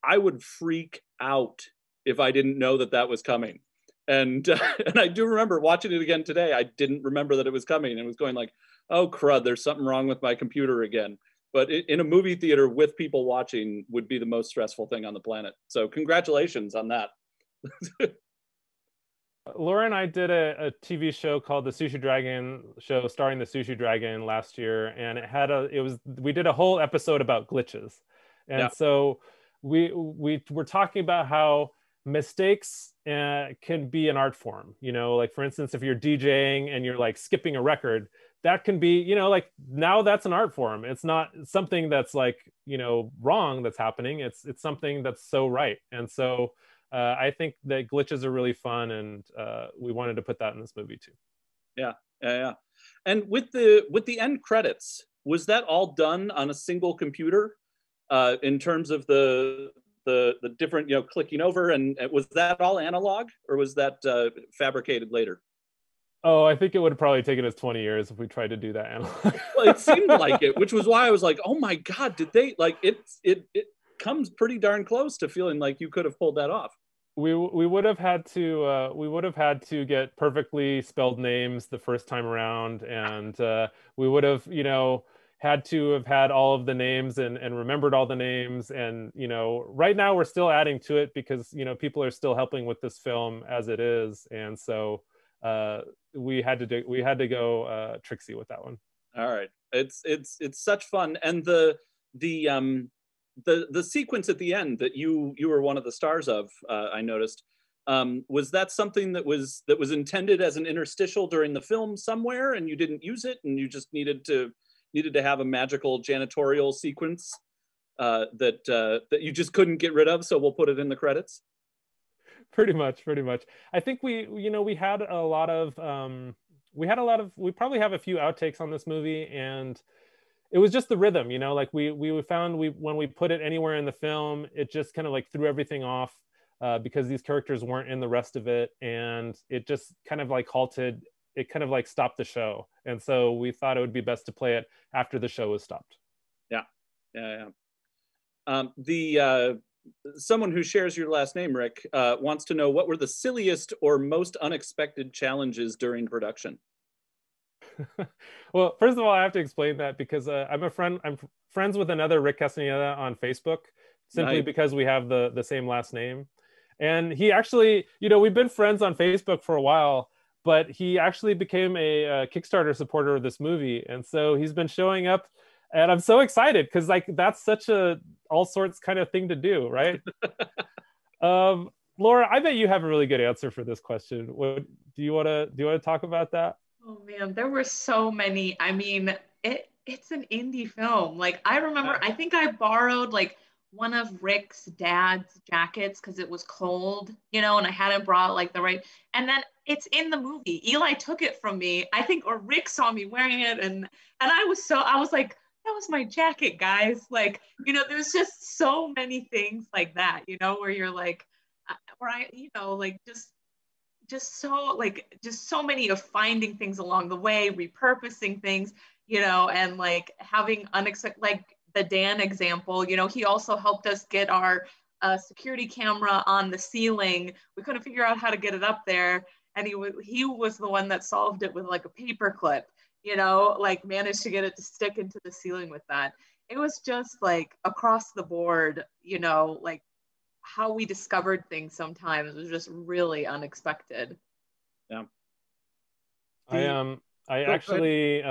I would freak out if I didn't know that was coming. And I do remember watching it again today. I didn't remember that it was coming, and was going like, oh crud, there's something wrong with my computer again. But in a movie theater with people watching would be the most stressful thing on the planet. So congratulations on that. Laura and I did a TV show called The Sushi Dragon Show, starring the Sushi Dragon last year, and we did a whole episode about glitches. And yeah. So we were talking about how mistakes can be an art form, you know, like for instance, if you're DJing and you're like skipping a record, that can be, you know, like now that's an art form. It's not something that's like, you know, wrong that's happening. It's something that's so right. And so I think that glitches are really fun, and we wanted to put that in this movie too. Yeah. And with the end credits, was that all done on a single computer in terms of the different, you know, clicking over, and was that all analog, or was that fabricated later? Oh, I think it would have probably taken us 20 years if we tried to do that analog. Well, it seemed like it, which was why I was like, oh my God, did they, like, it comes pretty darn close to feeling like you could have pulled that off. We would have had to get perfectly spelled names the first time around, and we would have, you know, had to have had all of the names and remembered all the names. And, you know, right now we're still adding to it because, you know, people are still helping with this film as it is. And so we had to go tricksy with that one. All right. It's such fun. And the sequence at the end that you were one of the stars of, I noticed, was that something that was intended as an interstitial during the film somewhere, and you didn't use it, and you just needed needed to have a magical janitorial sequence that you just couldn't get rid of, so we'll put it in the credits? Pretty much. I think we had a lot of we probably have a few outtakes on this movie, and it was just the rhythm, like we found when we put it anywhere in the film, it just kind of like threw everything off, because these characters weren't in the rest of it, and it just kind of like halted, it kind of like stopped the show. And so we thought it would be best to play it after the show was stopped. Yeah. Someone who shares your last name, Rick, wants to know, what were the silliest or most unexpected challenges during production? Well, first of all, I have to explain that because I'm friends with another Rick Castañeda on Facebook, simply Nice. because we have the same last name. And he actually, we've been friends on Facebook for a while, but he actually became a Kickstarter supporter of this movie. And so he's been showing up, and I'm so excited because like that's such a all sorts kind of thing to do, right? Laura, I bet you have a really good answer for this question. Do you want to talk about that? Oh man, there were so many. I mean, it's an indie film. Like I remember, I think I borrowed like one of Rick's dad's jackets because it was cold, and I hadn't brought like the right. And then it's in the movie. Eli took it from me, I think, or Rick saw me wearing it, and I was like, that was my jacket, guys. Like, there's just so many things like that, where you're like, where I, like just so many of finding things along the way, repurposing things, and like having unexpected, like the Dan example, he also helped us get our security camera on the ceiling. We couldn't figure out how to get it up there, and he was the one that solved it with like a paper clip, like managed to get it to stick into the ceiling with that. It was just like across the board, like how we discovered things sometimes was just really unexpected. Yeah. I actually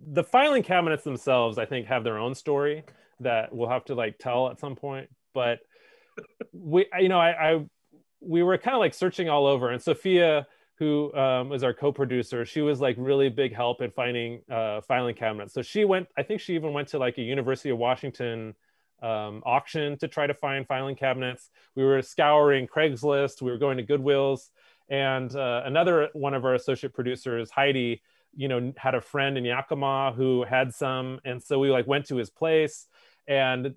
the filing cabinets themselves, I think, have their own story that we'll have to like tell at some point. But we were kind of like searching all over, and Sophia, who was our co-producer, she was like really big help in finding filing cabinets. So I think she even went to like a University of Washington auction to try to find filing cabinets. We were scouring Craigslist, we were going to Goodwill's, and another one of our associate producers, Heidi, had a friend in Yakima who had some, and so we like went to his place, and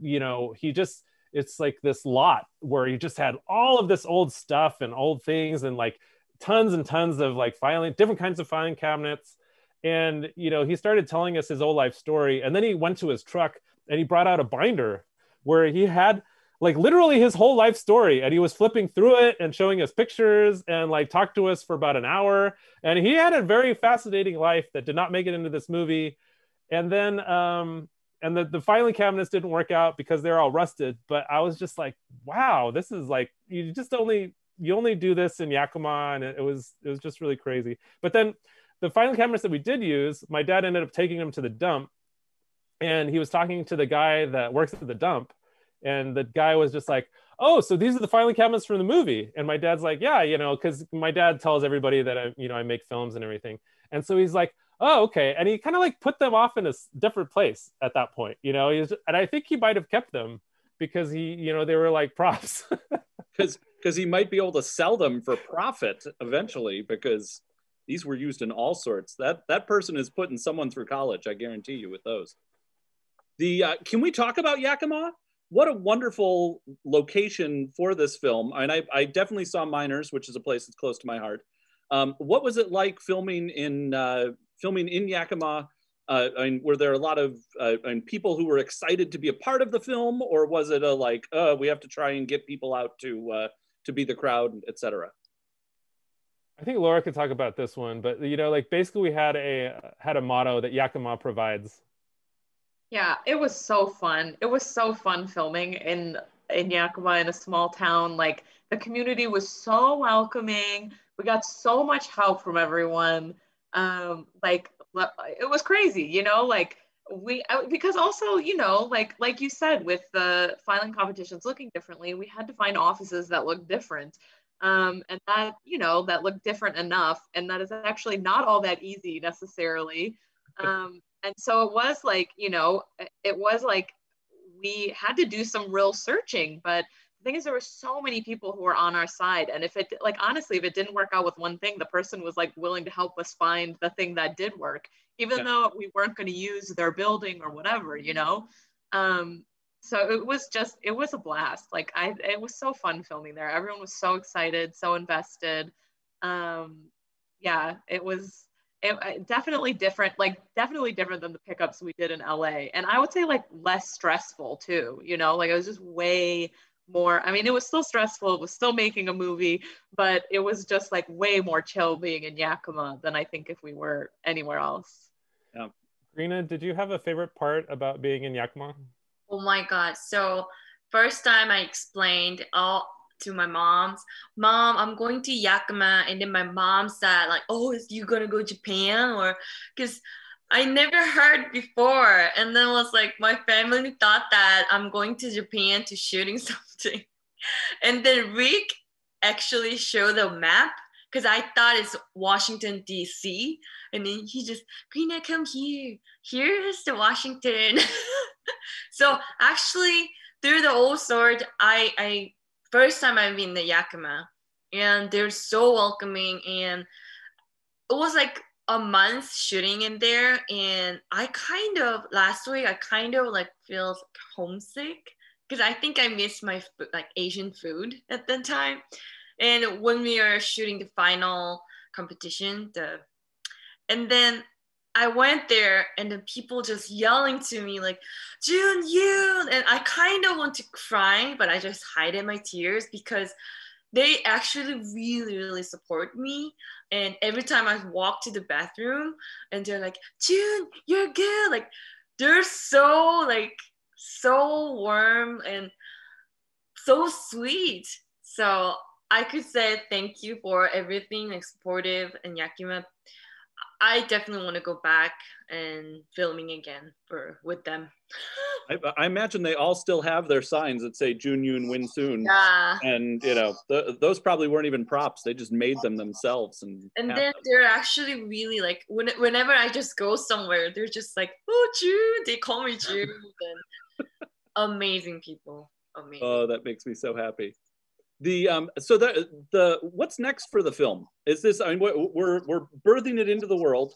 it's like this lot where he just had all of this old stuff and old things and like tons and tons of like different kinds of filing cabinets. And he started telling us his old life story, and then he went to his truck and he brought out a binder where he had like literally his whole life story, and he was flipping through it and showing us pictures and like talked to us for about an hour. And he had a very fascinating life that did not make it into this movie. And then and the filing cabinets didn't work out because they're all rusted. But I was just like, wow, this is like, you only do this in Yakima, and it was just really crazy. But then the filing cabinets that we did use, my dad ended up taking them to the dump, and he was talking to the guy that works at the dump, and the guy was just like, oh, so these are the filing cabinets from the movie. And my dad's like, yeah, because my dad tells everybody that I make films and everything. And so he's like, oh, okay. And he kind of like put them off in a different place at that point, and I think he might have kept them because they were like props. Because he might be able to sell them for profit eventually, because these were used in all sorts. That person is putting someone through college, I guarantee you, with those. Can we talk about Yakima? What a wonderful location for this film. And I definitely saw Miners, which is a place that's close to my heart. What was it like filming in Yakima? Were there a lot of people who were excited to be a part of the film, or was it we have to try and get people out to be the crowd, etc.? I think Laura could talk about this one, but basically we had a motto that Yakima provides. Yeah, it was so fun. It was so fun filming in Yakima, in a small town. Like the community was so welcoming. We got so much help from everyone. It was crazy, because also, like you said, with the filing competitions looking differently, we had to find offices that looked different. And that, that looked different enough, and that is actually not all that easy necessarily. And so it was like, you know, it was like we had to do some real searching, but the thing is there were so many people who were on our side. And if it, like, honestly, if it didn't work out with one thing, the person was like willing to help us find the thing that did work, even though we weren't going to use their building or whatever, you know? So it was a blast. Like it was so fun filming there. Everyone was so excited, so invested. Yeah, it was definitely different, definitely different than the pickups we did in LA. And I would say like less stressful too, you know, like it was just way more, I mean, it was still stressful, it was still making a movie, but it was just like way more chill being in Yakima than I think if we were anywhere else. Yeah. Greena, did you have a favorite part about being in Yakima? Oh my God. So first time I explained all to my mom, I'm going to Yakima. And then my mom said like, oh, is you gonna go to Japan? Or because I never heard before. And then was like, my family thought that I'm going to Japan to shooting something. And then Rick actually showed the map because I thought it's Washington, D.C. And then he just, Greena, come here. Here is the Washington. So actually, through the old sword, I first time I've been in Yakima, and they're so welcoming. And it was like a month shooting in there, and last week I kind of like feel homesick because I think I missed my like Asian food at that time. And when we are shooting the final competition, and then I went there and the people just yelling to me like, June, you, and I kind of want to cry, but I just hide in my tears because they actually really, really support me. And every time I walk to the bathroom and they're like, June, you're good. Like, they're so warm and so sweet. So I could say thank you for everything, like supportive and Yakima. I definitely want to go back and filming again with them. I imagine they all still have their signs that say June Yoon win soon. Yeah. And you know, those probably weren't even props. They just made them themselves. And then they're actually really like, whenever I just go somewhere, they're just like, oh, June. They call me June. And amazing people. Amazing. Oh, that makes me so happy. So the what's next for the film? Is this, I mean, we're birthing it into the world.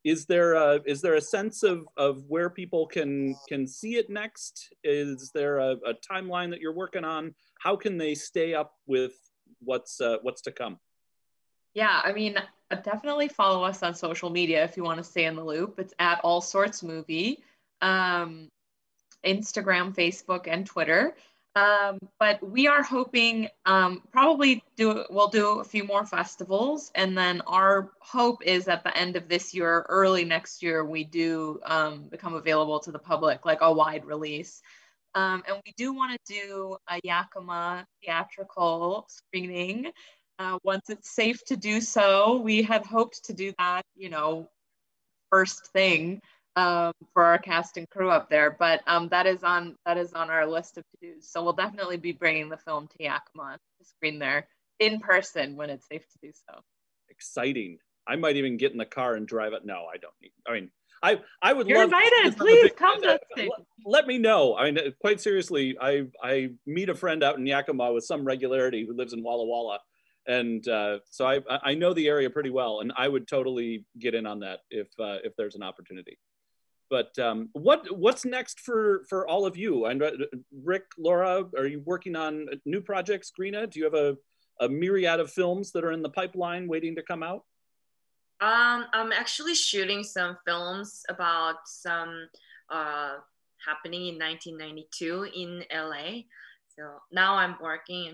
Is there a sense of where people can see it next? Is there a timeline that you're working on? How can they stay up with what's to come? Yeah, I mean, definitely follow us on social media if you want to stay in the loop. It's at All Sorts Movie, Instagram, Facebook, and Twitter. But we are hoping we'll do a few more festivals, and then our hope is at the end of this year, early next year, we do become available to the public, like a wide release. And we do want to do a Yakima theatrical screening once it's safe to do so. We had hoped to do that, you know, first thing for our cast and crew up there, but that is on our list of to-dos. So we'll definitely be bringing the film to Yakima to screen there in person when it's safe to do so. Exciting! I might even get in the car and drive it. No, I don't need. I mean, I would You're love. invited. Please come to let me know. I mean, quite seriously, I meet a friend out in Yakima with some regularity who lives in Walla Walla. And so I know the area pretty well, and I would totally get in on that if there's an opportunity. But what's next for all of you? And Rick, Laura, are you working on new projects? Greena, do you have a myriad of films that are in the pipeline waiting to come out? I'm actually shooting some films about some happening in 1992 in LA. So now I'm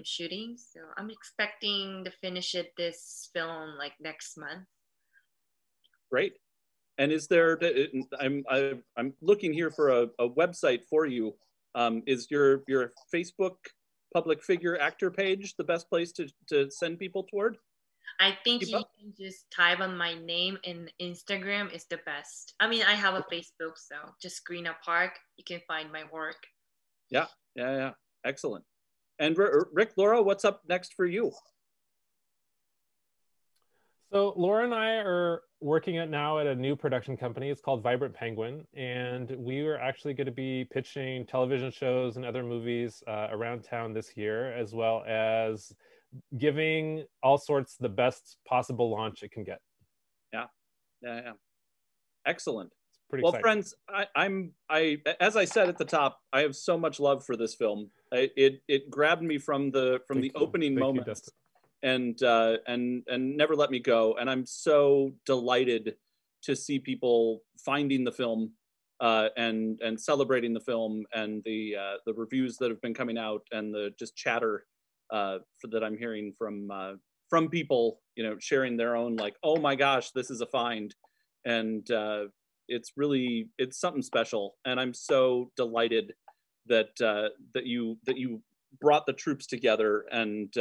shooting. So I'm expecting to finish this film like next month. Great. And is there, I'm looking here for a website for you. Is your Facebook public figure actor page the best place to send people toward? I think you can just type on my name, and Instagram is the best. I mean, I have a Facebook, so just Greena Park. You can find my work. Yeah. Excellent. And Rick, Laura, what's up next for you? So Laura and I are working now at a new production company. It's called Vibrant Penguin, and we are actually going to be pitching television shows and other movies around town this year, as well as giving All Sorts the best possible launch it can get. Yeah. Excellent. It's pretty Well, exciting. friends, I as I said at the top, I have so much love for this film. It grabbed me from the opening moments, and never let me go. And I'm so delighted to see people finding the film and celebrating the film, and the reviews that have been coming out, and the just chatter that I'm hearing from people, you know, sharing their own, like, oh my gosh, this is a find. And it's something special. And I'm so delighted that you brought the troops together and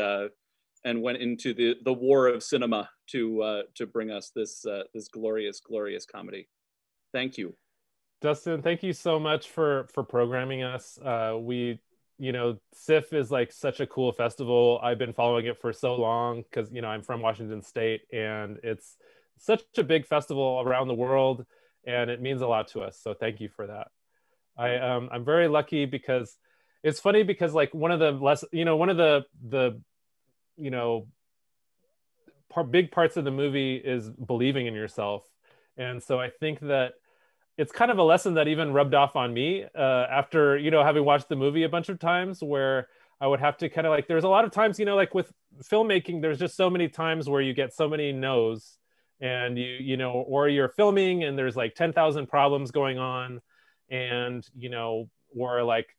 went into the war of cinema to bring us this glorious comedy. Thank you, Dustin. Thank you so much for programming us. You know, SIFF is like such a cool festival. I've been following it for so long because, you know, I'm from Washington State, and it's such a big festival around the world, and it means a lot to us. So thank you for that. I'm very lucky because it's funny because, like, one of the big parts of the movie is believing in yourself. And so I think that it's kind of a lesson that even rubbed off on me after, you know, having watched the movie a bunch of times, where I would have to kind of, like, there's a lot of times, you know, like with filmmaking, there's just so many times where you get so many no's, and you know, or you're filming and there's like 10,000 problems going on, and, you know, or like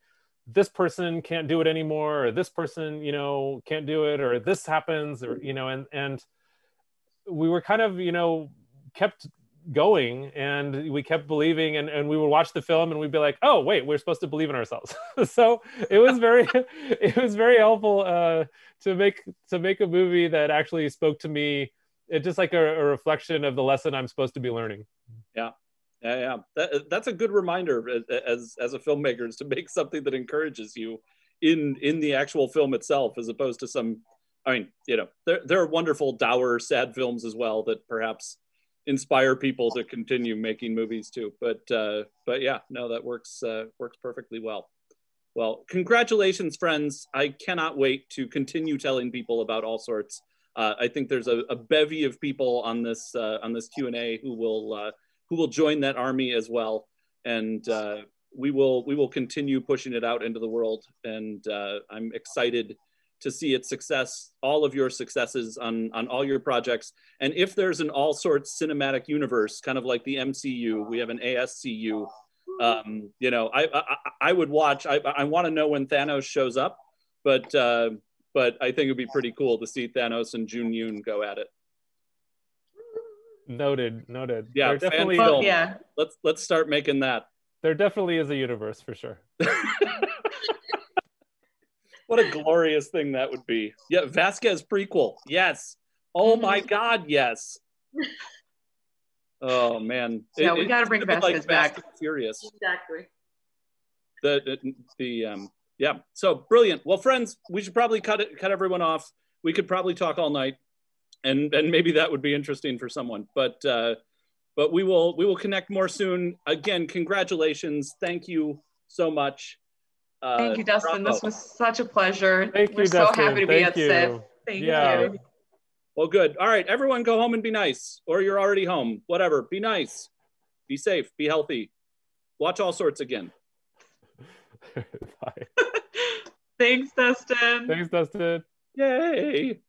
this person can't do it anymore, or this person, you know, can't do it, or this happens, or, you know, and we were kind of, you know, kept going, and we kept believing, and we would watch the film and we'd be like, oh wait, we're supposed to believe in ourselves. So it was very helpful to make a movie that actually spoke to me. It's just like a reflection of the lesson I'm supposed to be learning. Yeah. That's a good reminder as a filmmaker, is to make something that encourages you in the actual film itself, as opposed to some, I mean, you know, there are wonderful, dour, sad films as well that perhaps inspire people to continue making movies too. But yeah, no, that works perfectly well. Well, congratulations, friends. I cannot wait to continue telling people about All Sorts. I think there's a bevy of people on this Q&A who will join that army as well. And we will continue pushing it out into the world. And I'm excited to see its success, all of your successes on all your projects. And if there's an All Sorts cinematic universe, kind of like the MCU, we have an ASCU. You know, I would watch. I want to know when Thanos shows up, but I think it'd be pretty cool to see Thanos and Jun Yoon go at it. Noted. Yeah, definitely. Film. Yeah. Let's start making that. There definitely is a universe for sure. What a glorious thing that would be. Yeah, Vasquez prequel. Yes. Oh my God, yes. Oh man. Yeah, we got to bring Vasquez back. Fast and Furious. Exactly. Yeah. So brilliant. Well, friends, we should probably cut everyone off. We could probably talk all night, and maybe that would be interesting for someone. But we will connect more soon. Again, congratulations. Thank you so much. Thank you, Dustin. Bravo. This was such a pleasure. We're so Dustin. happy to be at SIFF. Thank you. Well, good. All right, everyone go home and be nice, or you're already home. Whatever. Be nice. Be safe. Be healthy. Watch All Sorts again. Bye. Thanks, Dustin. Thanks, Dustin. Yay.